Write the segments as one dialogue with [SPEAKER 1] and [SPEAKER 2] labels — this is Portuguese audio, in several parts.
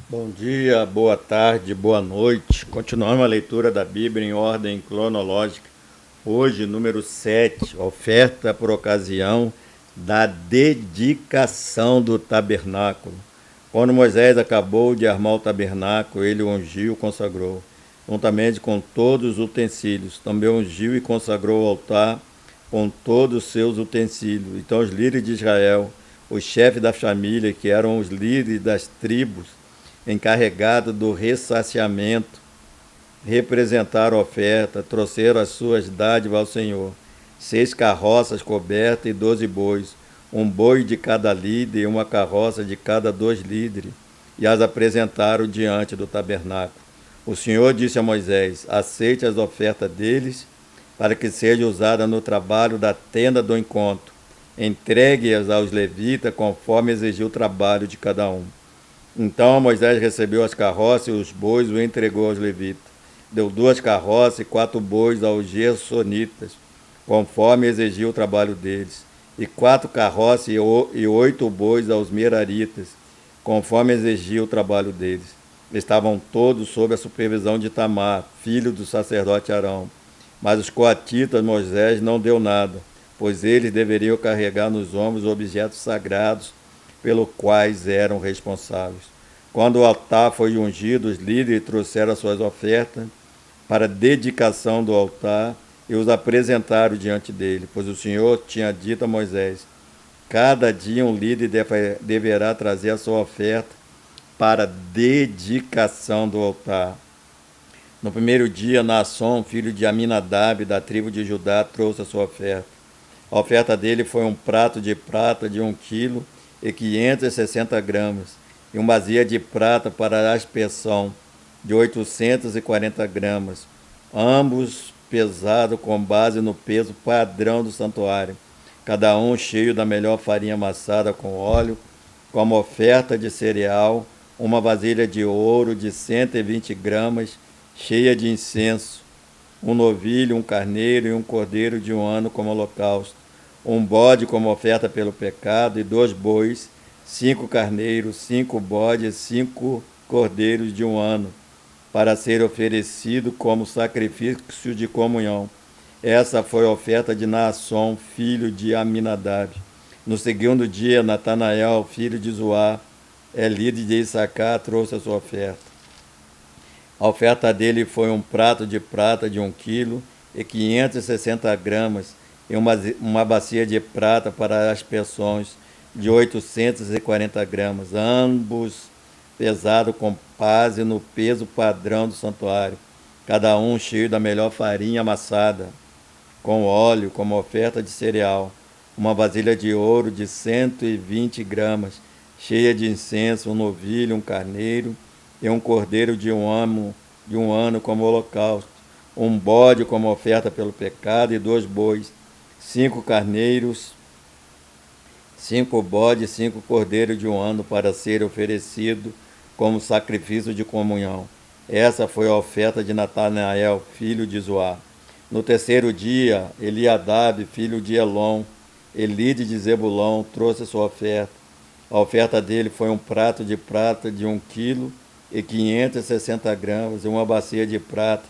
[SPEAKER 1] Bom dia, boa tarde, boa noite. Continuamos a leitura da Bíblia em ordem cronológica. Hoje, número 7, oferta por ocasião da dedicação do tabernáculo. Quando Moisés acabou de armar o tabernáculo, ele o ungiu e consagrou, juntamente com todos os utensílios. Também ungiu e consagrou o altar com todos os seus utensílios. Então os líderes de Israel, os chefes da família, que eram os líderes das tribos, encarregados do ressaciamento, representaram a oferta, trouxeram as suas dádivas ao Senhor: 6 carroças cobertas e 12 bois, um boi de cada líder e uma carroça de cada 2 líderes, e as apresentaram diante do tabernáculo. O Senhor disse a Moisés: aceite as ofertas deles, para que seja usada no trabalho da tenda do encontro. Entregue-as aos levitas, conforme exigiu o trabalho de cada um. Então Moisés recebeu as carroças e os bois e o entregou aos levitas. Deu 2 carroças e 4 bois aos gersonitas, conforme exigia o trabalho deles, e 4 carroças e 8 bois aos meraritas, conforme exigia o trabalho deles. Estavam todos sob a supervisão de Itamar, filho do sacerdote Arão. Mas os coatitas Moisés não deu nada, pois eles deveriam carregar nos ombros objetos sagrados pelos quais eram responsáveis. Quando o altar foi ungido, os líderes trouxeram as suas ofertas para a dedicação do altar e os apresentaram diante dele, pois o Senhor tinha dito a Moisés: cada dia um líder deverá trazer a sua oferta para a dedicação do altar. No primeiro dia, Naasson, filho de Aminadab, da tribo de Judá, trouxe a sua oferta. A oferta dele foi um prato de prata de 1 quilo e 560 gramas, e uma bacia de prata para a aspersão de 840 gramas, ambos pesados com base no peso padrão do santuário, cada um cheio da melhor farinha amassada com óleo, como oferta de cereal, uma vasilha de ouro de 120 gramas, cheia de incenso, um novilho, um carneiro e um cordeiro de 1 ano como holocausto, um bode como oferta pelo pecado, e 2 bois, 5 carneiros, 5 bodes, 5 cordeiros de 1 ano, para ser oferecido como sacrifício de comunhão. Essa foi a oferta de Naasson, filho de Aminadab. No segundo dia, Natanael, filho de Zoar, líder de Issacar, trouxe a sua oferta. A oferta dele foi um prato de prata de 1 quilo e 560 gramas, e uma bacia de prata para as aspersões de 840 gramas, ambos pesados com base no peso padrão do santuário, cada um cheio da melhor farinha amassada, com óleo como oferta de cereal, uma vasilha de ouro de 120 gramas, cheia de incenso, um novilho, um carneiro e um cordeiro de 1 ano como holocausto, um bode como oferta pelo pecado e 2 bois, 5 carneiros, 5 bodes, 5 cordeiros de 1 ano para ser oferecido como sacrifício de comunhão. Essa foi a oferta de Natanael, filho de Zoar. No terceiro dia, Eliadab, filho de Elon, Elide de Zebulon, trouxe sua oferta. A oferta dele foi um prato de prata de 1 quilo e 560 gramas, e uma bacia de prata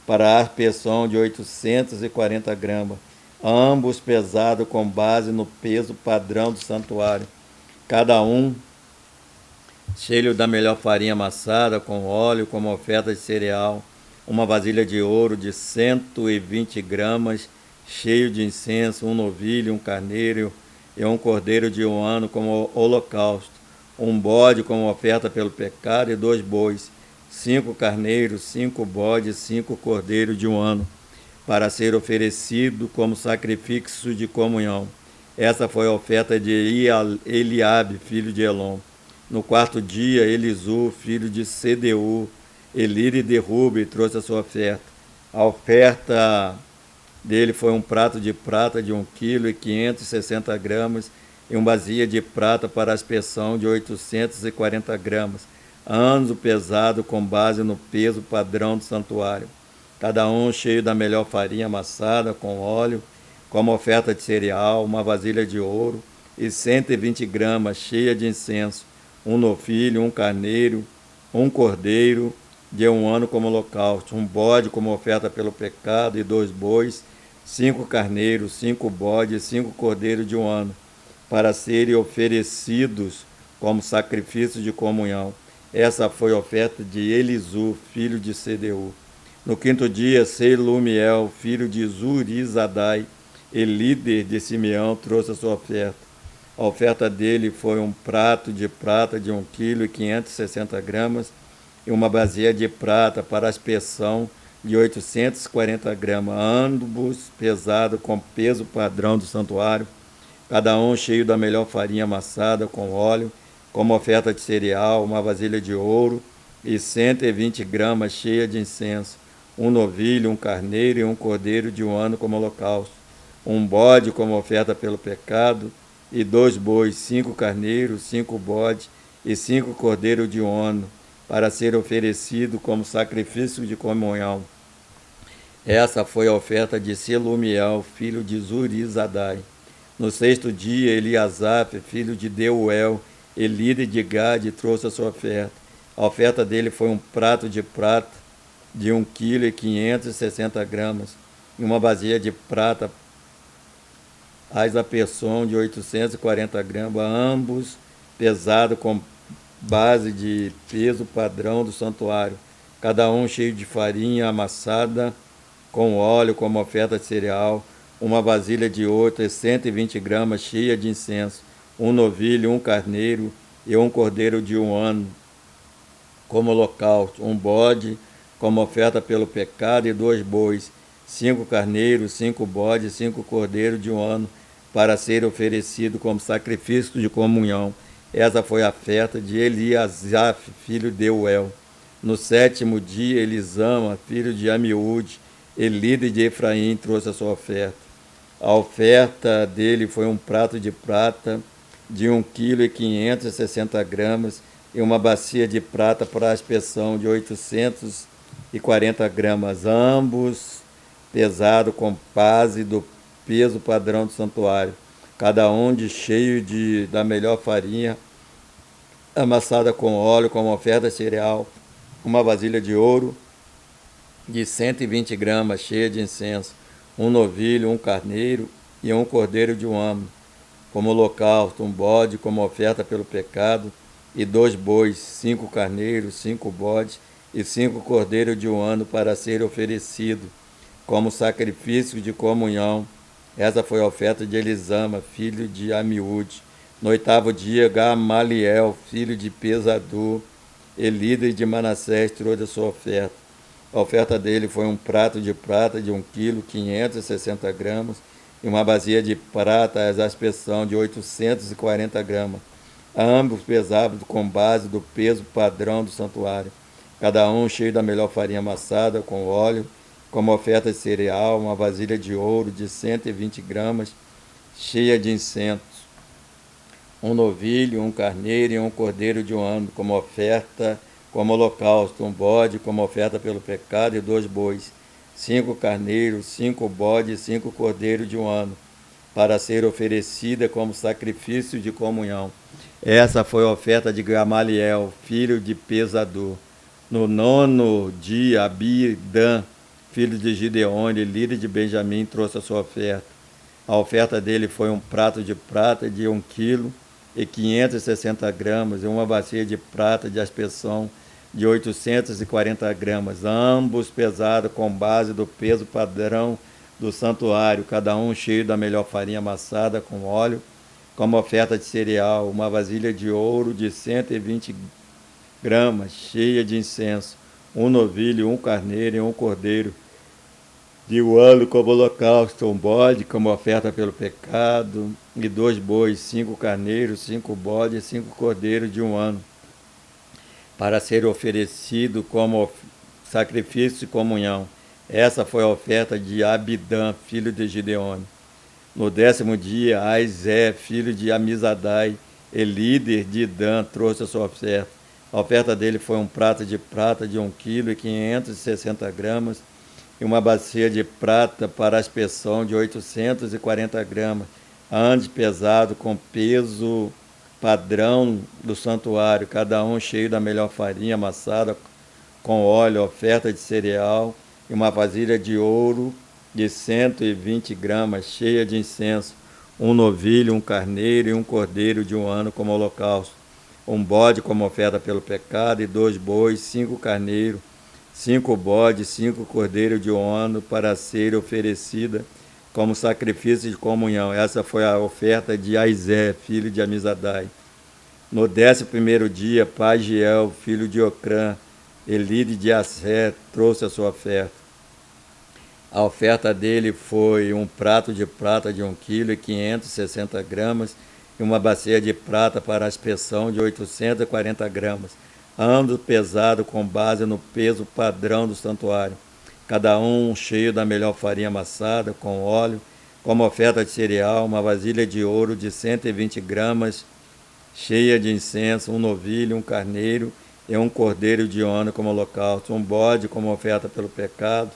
[SPEAKER 1] para a aspersão de 840 gramas, ambos pesados com base no peso padrão do santuário, cada um cheio da melhor farinha amassada com óleo como oferta de cereal, uma vasilha de ouro de 120 gramas, cheio de incenso, um novilho, um carneiro e um cordeiro de 1 ano como holocausto, um bode como oferta pelo pecado e 2 bois, 5 carneiros, 5 bodes, 5 cordeiros de 1 ano, para ser oferecido como sacrifício de comunhão. Essa foi a oferta de Eliabe, filho de Elon. No quarto dia, Elisur, filho de Sedeur, Elire de Rube, trouxe a sua oferta. A oferta dele foi um prato de prata de 1 quilo e 560 gramas e uma bacia de prata para aspersão de 840 gramas, ambos pesado com base no peso padrão do santuário, cada um cheio da melhor farinha amassada com óleo, como oferta de cereal, uma vasilha de ouro e 120 gramas cheia de incenso, um novilho, um carneiro, um cordeiro de 1 ano como holocausto, um bode como oferta pelo pecado e 2 bois, 5 carneiros, 5 bodes, 5 cordeiros de 1 ano, para serem oferecidos como sacrifício de comunhão. Essa foi a oferta de Elisur, filho de Sedeu. No 5º dia, Selumiel, filho de Zurizadai, e líder de Simeão, trouxe a sua oferta. A oferta dele foi um prato de prata de 1,560 kg e uma bacia de prata para aspersão de 840 gramas, ambos pesados com peso padrão do santuário, cada um cheio da melhor farinha amassada com óleo, como oferta de cereal, uma vasilha de ouro e 120 gramas cheia de incenso, um novilho, um carneiro e um cordeiro de 1 ano como holocausto, um bode como oferta pelo pecado e 2 bois, 5 carneiros, 5 bodes e 5 cordeiros de 1 ano, para ser oferecido como sacrifício de comunhão. Essa foi a oferta de Selumiel, filho de Zurizadai. No 6º dia, Eliasaf, filho de Deuel, e líder de Gade, trouxe a sua oferta. A oferta dele foi um prato de prata de 1,560 kg e uma bacia de prata as aperção de 840 gramas, ambos pesados com base de peso padrão do santuário, cada um cheio de farinha amassada com óleo como oferta de cereal, uma vasilha de ouro e 120 gramas cheia de incenso, um novilho, um carneiro e um cordeiro de 1 ano como holocausto, um bode como oferta pelo pecado e 2 bois, 5 carneiros, 5 bodes, 5 cordeiros de 1 ano, para ser oferecido como sacrifício de comunhão. Essa foi a oferta de Eliasaf, filho de Deuel. No 7º dia, Elisama, filho de Amiúde, e líder de Efraim, trouxe a sua oferta. A oferta dele foi um prato de prata de 1,560 kg e uma bacia de prata para aspersão de 840 gramas, ambos pesados com base do peso padrão do santuário, cada um da melhor farinha amassada com óleo, como oferta cereal, uma vasilha de ouro de 120 gramas cheia de incenso, um novilho, um carneiro e um cordeiro de 1 ano, como holocausto, um bode como oferta pelo pecado e 2 bois, 5 carneiros, 5 bodes e 5 cordeiros de 1 ano para ser oferecido como sacrifício de comunhão. Essa foi a oferta de Elisama, filho de Amiúde. No 8º dia, Gamaliel, filho de Pesadur, e líder de Manassés, trouxe a sua oferta. A oferta dele foi um prato de prata de 1,560 kg e uma bacia de prata à aspersão de 840 gramas, ambos pesados com base do peso padrão do santuário, cada um cheio da melhor farinha amassada com óleo, como oferta de cereal, uma vasilha de ouro de 120 gramas, cheia de incenso, um novilho, um carneiro e um cordeiro de 1 ano, como oferta, como holocausto, um bode, como oferta pelo pecado, e 2 bois, 5 carneiros, 5 bodes e 5 cordeiros de 1 ano, para ser oferecida como sacrifício de comunhão. Essa foi a oferta de Gamaliel, filho de Pesadur. No 9º dia, Abidã, filho de Gideone, líder de Benjamim, trouxe a sua oferta. A oferta dele foi um prato de prata de 1,560 kg e uma bacia de prata de aspersão de 840 gramas, ambos pesados com base do peso padrão do santuário, cada um cheio da melhor farinha amassada com óleo, como oferta de cereal, uma vasilha de ouro de 120 gramas, cheia de incenso, um novilho, um carneiro e um cordeiro de 1 ano como holocausto, um bode como oferta pelo pecado, e 2 bois, 5 carneiros, 5 bodes e 5 cordeiros de 1 ano, para ser oferecido como sacrifício de comunhão. Essa foi a oferta de Abidã, filho de Gideone. No 10º dia, Aizé, filho de Amizadai, e líder de Dan, trouxe a sua oferta. A oferta dele foi um prato de prata de 1,560 kg e uma bacia de prata para aspersão de 840 gramas, antes pesado com peso padrão do santuário, cada um cheio da melhor farinha amassada com óleo, oferta de cereal, e uma vasilha de ouro de 120 gramas, cheia de incenso, um novilho, um carneiro e um cordeiro de um ano como holocausto, um bode como oferta pelo pecado, e 2 bois, 5 carneiros, 5 bodes, 5 cordeiros de um ano para ser oferecida como sacrifício de comunhão. Essa foi a oferta de Aizé, filho de Amizadai. No 11º dia, Pagiel, filho de Ocrã, Elide de Assé, trouxe a sua oferta. A oferta dele foi um prato de prata de 1 quilo e 560 gramas e uma bacia de prata para aspersão de 840 gramas, ambos pesados com base no peso padrão do santuário, cada um cheio da melhor farinha amassada, com óleo, como oferta de cereal, uma vasilha de ouro de 120 gramas, cheia de incenso, um novilho, um carneiro e um cordeiro de ano como holocausto, um bode como oferta pelo pecado,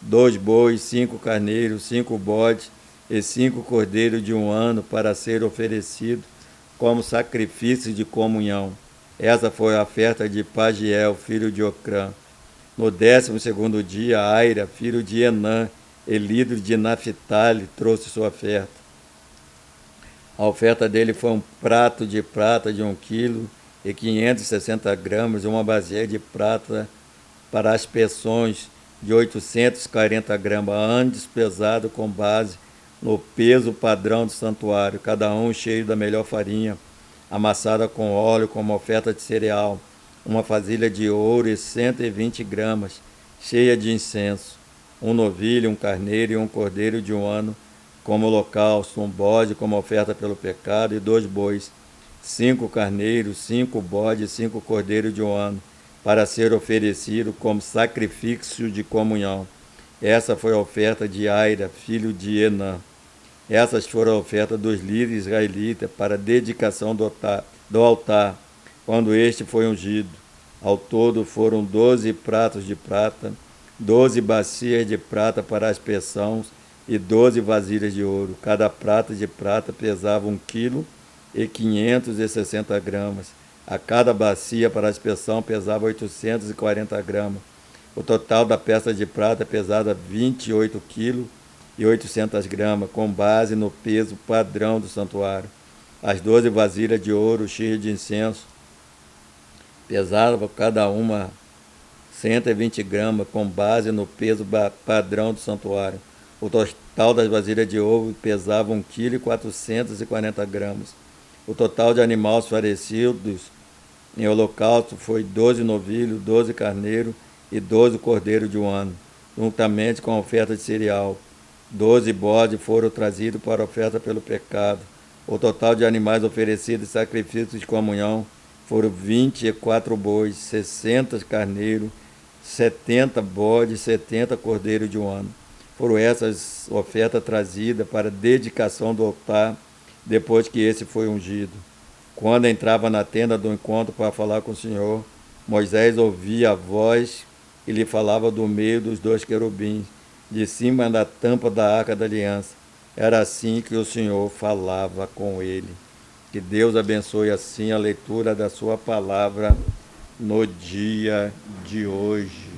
[SPEAKER 1] 2 bois, 5 carneiros, 5 bodes e 5 cordeiros de um ano para ser oferecido como sacrifício de comunhão. Essa foi a oferta de Pagiel, filho de Ocrã. No 12º dia, Aira, filho de Enã, Elidro de Naphtali, trouxe sua oferta. A oferta dele foi um prato de prata de 1 quilo e 560 gramas e uma bacia de prata para aspersões de 840 gramas, antes pesado com base no peso padrão do santuário, cada um cheio da melhor farinha, amassada com óleo como oferta de cereal, uma vasilha de ouro e 120 gramas, cheia de incenso, um novilho, um carneiro e um cordeiro de um ano, como holocausto, um bode como oferta pelo pecado e 2 bois, 5 carneiros, 5 bodes, 5 cordeiros de um ano, para ser oferecido como sacrifício de comunhão. Essa foi a oferta de Aira, filho de Enã. Essas foram a oferta dos líderes israelitas para a dedicação do altar, quando este foi ungido. Ao todo foram 12 pratos de prata, 12 bacias de prata para aspersão e 12 vasilhas de ouro. Cada prato de prata pesava 1 quilo e 560 gramas. A cada bacia para aspersão pesava 840 gramas. O total da peça de prata pesava 28 quilos e 800 gramas, com base no peso padrão do santuário. As 12 vasilhas de ouro cheias de incenso pesavam cada uma 120 gramas, com base no peso padrão do santuário. O total das vasilhas de ouro pesava 1 quilo e 440 gramas. O total de animais oferecidos em holocausto foi 12 novilhos, 12 carneiros e 12 cordeiros de um ano, juntamente com a oferta de cereal. 12 bodes foram trazidos para a oferta pelo pecado. O total de animais oferecidos em sacrifício de comunhão foram 24 bois, 60 carneiros, 70 bodes, 70 cordeiros de um ano. Foram essas ofertas trazidas para a dedicação do altar depois que esse foi ungido. Quando entrava na tenda do encontro para falar com o Senhor, Moisés ouvia a voz e lhe falava do meio dos 2 querubins, de cima da tampa da arca da aliança. Era assim que o Senhor falava com ele. Que Deus abençoe assim a leitura da sua palavra no dia de hoje.